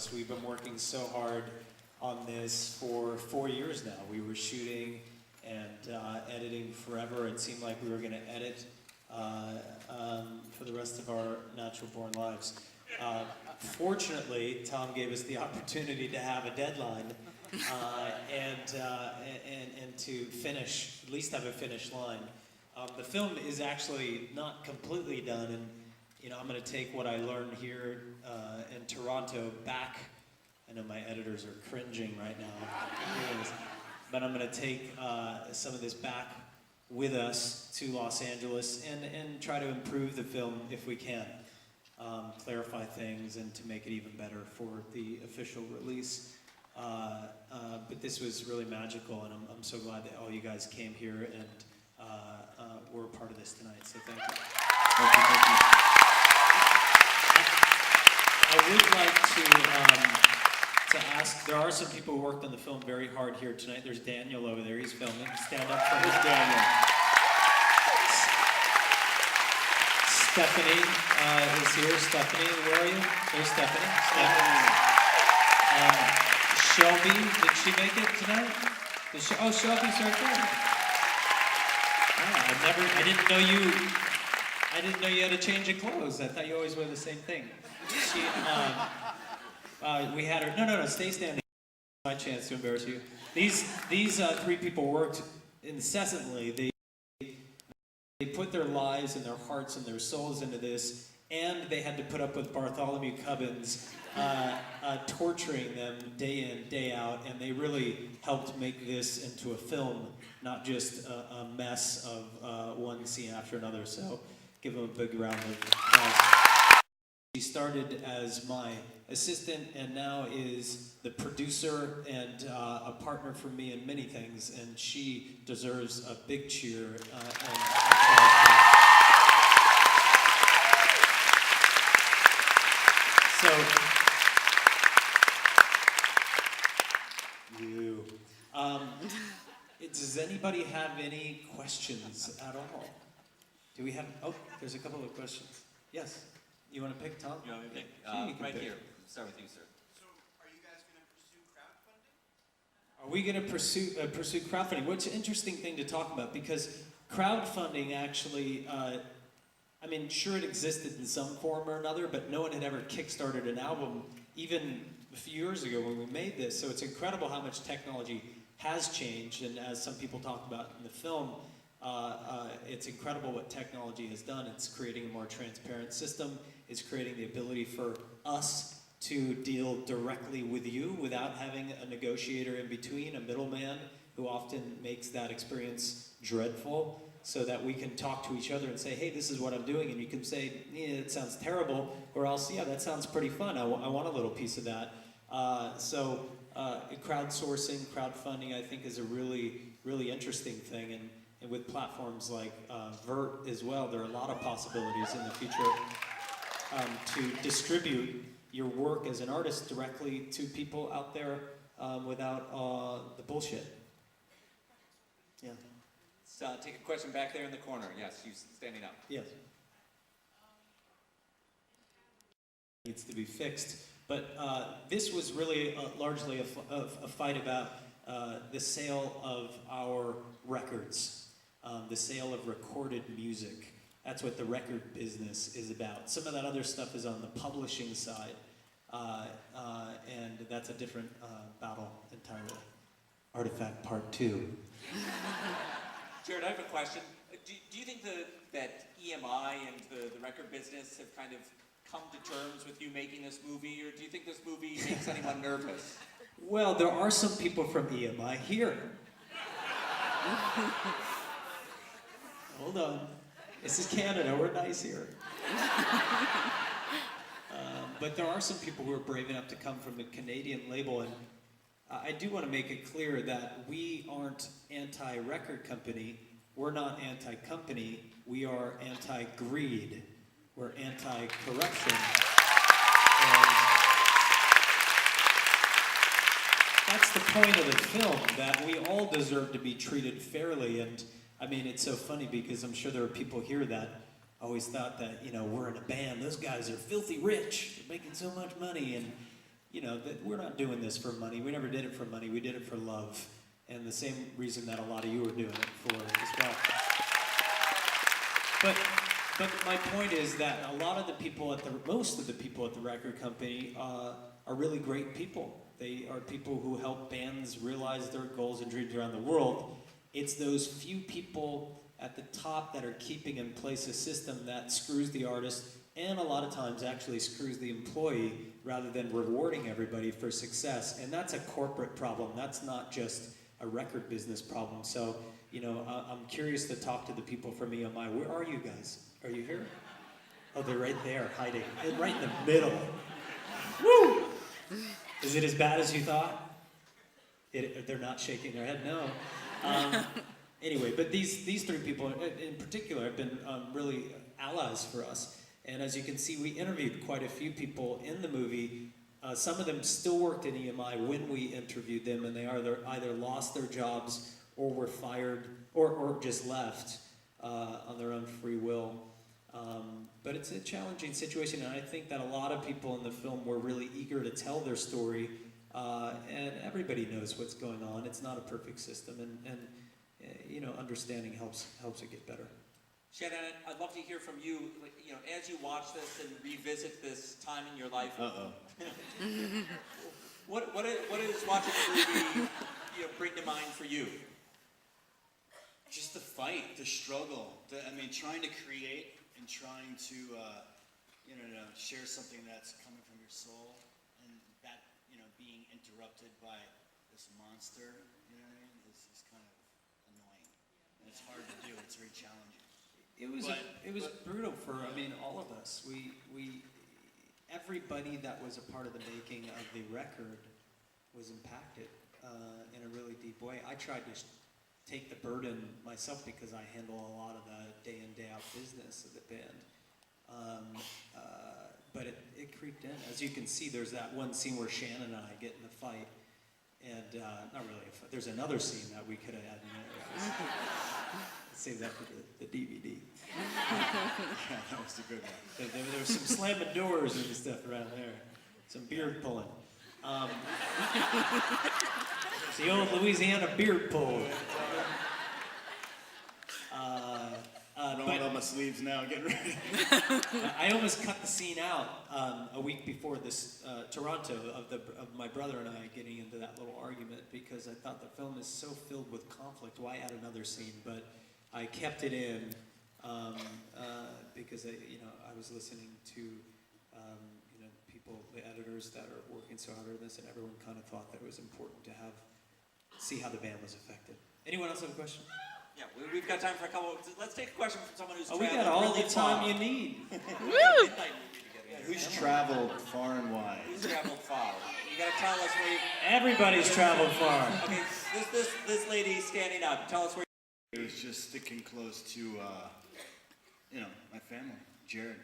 We've been working so hard on this for 4 years now. We were shooting and editing forever. It seemed like we were going to edit for the rest of our natural born lives. Fortunately, Tom gave us the opportunity to have a deadline and to finish, at least have a finish line. The film is actually not completely done, and I'm going to take what I learned here in Toronto back. I know my editors are cringing right now, but I'm going to take some of this back with us to Los Angeles and try to improve the film if we can. Clarify things and to make it even better for the official release. But this was really magical, and I'm so glad that all you guys came here and were a part of this tonight, so thank you. Thank you. I would like to ask, there are some people who worked on the film very hard here tonight. There's Daniel over there, he's filming. Stand up for him. Daniel. Stephanie is here. Stephanie, where are you? There's Stephanie. Shelby, did she make it tonight? Oh, Shelby's right there. Oh, I didn't know you had a change of clothes. I thought you always wear the same thing. We had her. No, stay standing. My chance to embarrass you. These three people worked incessantly. They put their lives and their hearts and their souls into this, and they had to put up with Bartholomew Cubbins torturing them day in, day out, and they really helped make this into a film, not just a mess of one scene after another. So give them a big round of applause. She started as my assistant and now is the producer and a partner for me in many things, and she deserves a big cheer and applause. Does anybody have any questions at all? Do we have, there's a couple of questions. Yes. You want to pick, Tom? You want me to pick? Right pick. Here. Start with you, sir. So, are you guys going to pursue crowdfunding? Are we going to pursue crowdfunding? What's an interesting thing to talk about, because crowdfunding actually, sure it existed in some form or another, but no one had ever kickstarted an album even a few years ago when we made this. So it's incredible how much technology has changed, and as some people talk about in the film, it's incredible what technology has done. It's creating a more transparent system. It's creating the ability for us to deal directly with you without having a negotiator in between, a middleman who often makes that experience dreadful, so that we can talk to each other and say, hey, this is what I'm doing, and you can say, yeah, it sounds terrible, or else, yeah, that sounds pretty fun. I want a little piece of that. Crowdsourcing, crowdfunding, I think is a really, really interesting thing, and with platforms like Vert as well, there are a lot of possibilities in the future to distribute your work as an artist directly to people out there without the bullshit. Yeah. Let's take a question back there in the corner. Yes, you standing up. Yes. Needs to be fixed, but this was really largely a fight about the sale of our records, the sale of recorded music. That's what the record business is about. Some of that other stuff is on the publishing side, and that's a different battle entirely. Artifact Part 2. Jared, I have a question. Do you think that EMI and the record business have kind of come to terms with you making this movie, or do you think this movie makes anyone nervous? Well, there are some people from EMI here. Hold on. This is Canada, we're nice here. But there are some people who are brave enough to come from a Canadian label, and I do want to make it clear that we aren't anti-record company, we're not anti-company, we are anti-greed, we're anti-corruption. And that's the point of the film, that we all deserve to be treated fairly. And I mean, it's so funny because I'm sure there are people here that always thought that, we're in a band, those guys are filthy rich, they're making so much money, and you know, that we're not doing this for money. We never did it for money. We did it for love. And the same reason that a lot of you are doing it for as well. But my point is that a lot of the people most of the people at the record company are really great people. They are people who help bands realize their goals and dreams around the world. It's those few people at the top that are keeping in place a system that screws the artist and a lot of times actually screws the employee rather than rewarding everybody for success. And that's a corporate problem. That's not just a record business problem. So, you know, I'm curious to talk to the people from EMI. Where are you guys? Are you here? Oh, they're right there, hiding. Right in the middle. Woo! Is it as bad as you thought? They're not shaking their head, no. Anyway, but these three people in particular have been really allies for us. And as you can see, we interviewed quite a few people in the movie. Some of them still worked in EMI when we interviewed them, and they either lost their jobs or were fired or just left on their own free will. But it's a challenging situation, and I think that a lot of people in the film were really eager to tell their story, and everybody knows what's going on. It's not a perfect system, and you know, understanding helps it get better. Shannon, I'd love to hear from you. You know, as you watch this and revisit this time in your life. What is watching the movie, you know, bring to mind for you? Just the fight, the struggle. Trying to create and trying to, share something that's coming from your soul, and that, being interrupted by this monster, is kind of annoying. And it's hard to do. It's very challenging. It was brutal for all of us. Everybody that was a part of the making of the record was impacted in a really deep way. I tried to take the burden myself because I handle a lot of the day in, day out business of the band. But it creeped in. As you can see, there's that one scene where Shannon and I get in the fight. And not really a fight. There's another scene that we could have had in there. Save that for the DVD. Yeah, that was a good one. There was some slamming doors and stuff around there. Some beard pulling. It's the old Louisiana beard pull. Rolling up my sleeves now, getting ready. I almost cut the scene out a week before this Toronto of my brother and I getting into that little argument because I thought the film is so filled with conflict. Why add another scene? But I kept it in because I was listening to people, the editors that are working so hard on this, and everyone kind of thought that it was important to see how the band was affected. Anyone else have a question? Yeah, we've got time for a couple. Let's take a question from someone who's traveled we got all really the time far. you need. Midnight movie together. Who's traveled far and wide? Who's traveled far? You got to tell us where you. Everybody's traveled far. Okay, this lady standing up. Tell us where. It was just sticking close to, my family, Jared.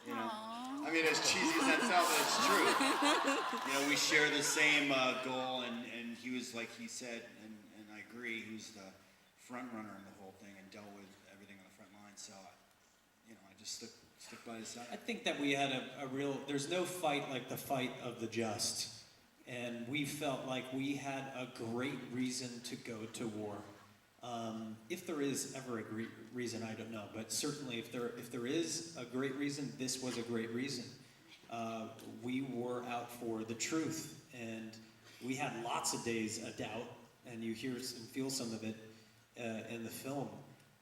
As cheesy as that sounds, but it's true. We share the same goal, and he was, like he said, and I agree, he was the front runner in the whole thing and dealt with everything on the front line. So, I just stuck by his side. I think that we had there's no fight like the fight of the just. And we felt like we had a great reason to go to war. If there is ever a great reason, I don't know. But certainly if there is a great reason, this was a great reason. We were out for the truth. And we had lots of days of doubt. And you hear and feel some of it in the film.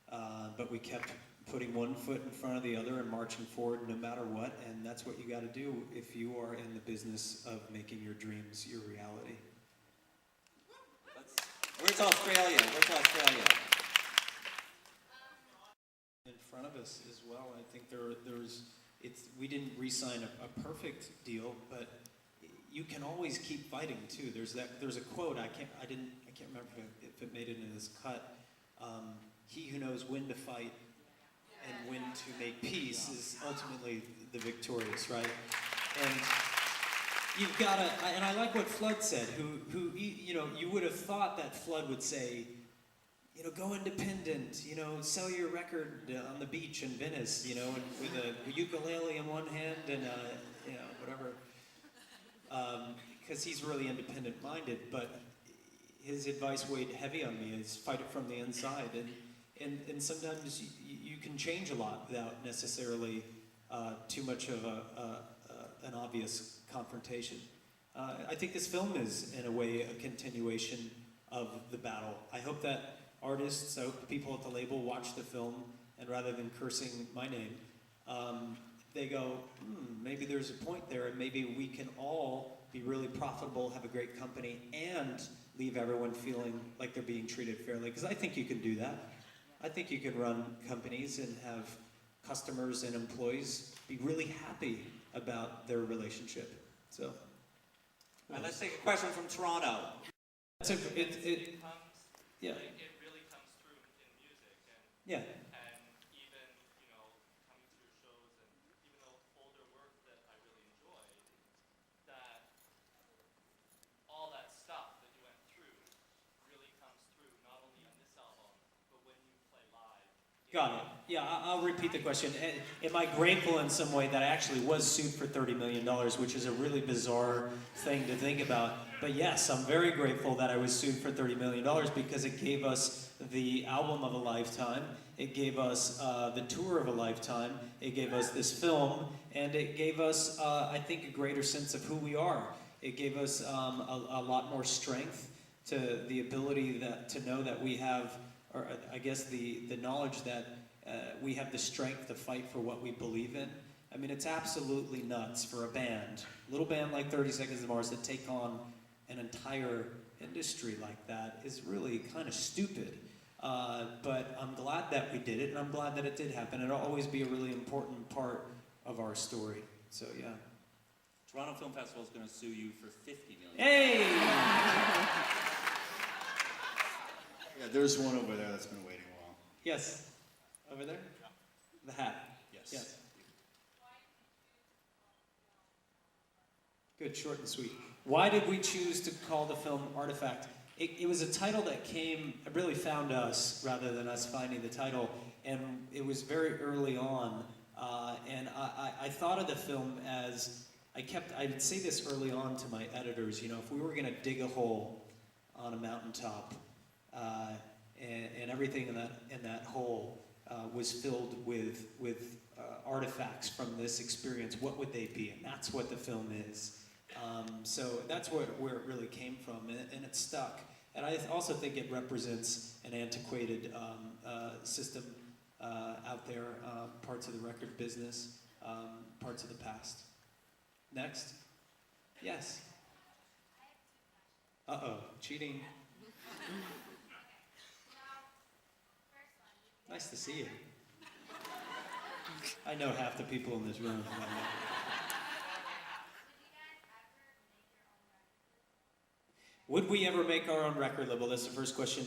But we kept putting one foot in front of the other and marching forward no matter what. And that's what you got to do if you are in the business of making your dreams your reality. Where's Australia? In front of us as well. I think we didn't re-sign a perfect deal, but you can always keep fighting too. There's a quote, I can't remember if it made it in this cut. He who knows when to fight and when to make peace is ultimately the victorious, right? And you've got to, and I like what Flood said, who you would have thought that Flood would say, go independent, sell your record on the beach in Venice, and with a ukulele in one hand and, whatever. because he's really independent-minded, but his advice weighed heavy on me, is fight it from the inside. And sometimes you can change a lot without necessarily too much of an obvious confrontation. I think this film is, in a way, a continuation of the battle. I hope that artists, I hope the people at the label watch the film, and rather than cursing my name, they go, maybe there's a point there, and maybe we can all be really profitable, have a great company, and leave everyone feeling like they're being treated fairly. Because I think you can do that. I think you can run companies and have customers and employees be really happy about their relationship. So, Let's take a question from Toronto. yeah. Like, it really comes through in music, Yeah. and even, coming to your shows, and even though older work that I really enjoy, that all that stuff that you went through really comes through, not only on this album, but when you play live. Got it. Yeah, I'll repeat the question. Am I grateful in some way that I actually was sued for $30 million, which is a really bizarre thing to think about. But yes, I'm very grateful that I was sued for $30 million because it gave us the album of a lifetime, it gave us the tour of a lifetime, it gave us this film, and it gave us, I think, a greater sense of who we are. It gave us a lot more strength to the ability to know that we have, or I guess the knowledge that we have the strength to fight for what we believe in. I mean, it's absolutely nuts for a band, little band like 30 Seconds to Mars, to take on an entire industry like that is really kind of stupid. But I'm glad that we did it, and I'm glad that it did happen. It'll always be a really important part of our story. So, yeah. Toronto Film Festival is going to sue you for $50 million. Hey! Yeah, there's one over there that's been waiting a while. Yes. Over there? The hat. Yes. Yes. Good, short and sweet. Why did we choose to call the film Artifact? It was a title that really found us rather than us finding the title, and it was very early on. And I thought of the film as, I'd say this early on to my editors, if we were going to dig a hole on a mountaintop, and everything in that hole was filled with artifacts from this experience, what would they be? And that's what the film is. So that's where it really came from, and it stuck. And I also think it represents an antiquated system out there, parts of the record business, parts of the past. Next? Yes. Uh-oh, cheating. Nice to see you. I know half the people in this room. Would we ever make our own record label? That's the first question.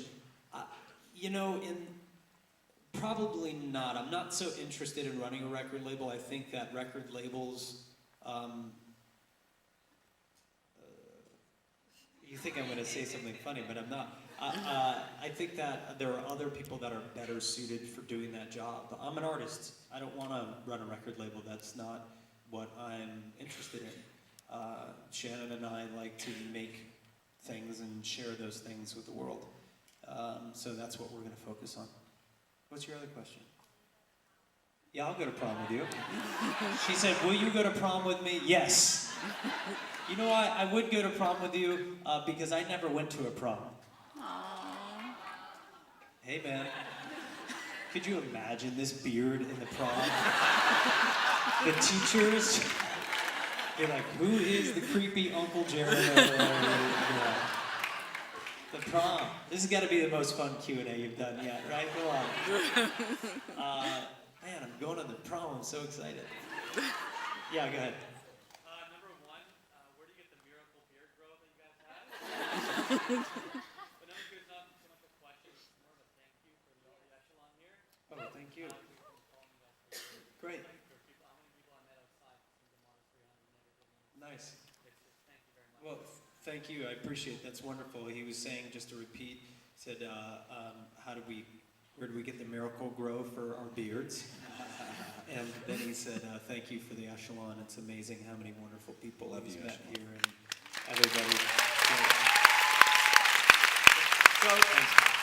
Probably not. I'm not so interested in running a record label. I think that record labels, you think I'm going to say something funny, but I'm not. I think that there are other people that are better suited for doing that job. I'm an artist. I don't want to run a record label. That's not what I'm interested in. Shannon and I like to make things and share those things with the world. So that's what we're going to focus on. What's your other question? Yeah, I'll go to prom with you. She said, will you go to prom with me? Yes. You know, I would go to prom with you because I never went to a prom. Aww. Hey, man. Could you imagine this beard in the prom? The teachers, they're like, who is the creepy Uncle Jeremy over there? Yeah. The prom. This has got to be the most fun Q&A you've done yet, right? Go on. Man, I'm going to the prom. I'm so excited. Yeah, go ahead. Number one, where do you get the miracle beard growth that you guys have? But number two, it's not so much a question, it's more of a thank you for all the echelon here. Oh, thank you. We've been following you guys for Great. for people, how many people I met outside seem to modest 300 never did anything. Nice. Thank you very much. Well, thank you. I appreciate it. That's wonderful. He was saying, just to repeat, said, where do we get the miracle grow for our beards? And then he said, thank you for the echelon. It's amazing how many wonderful people Love he's you, met Echelon. here. And So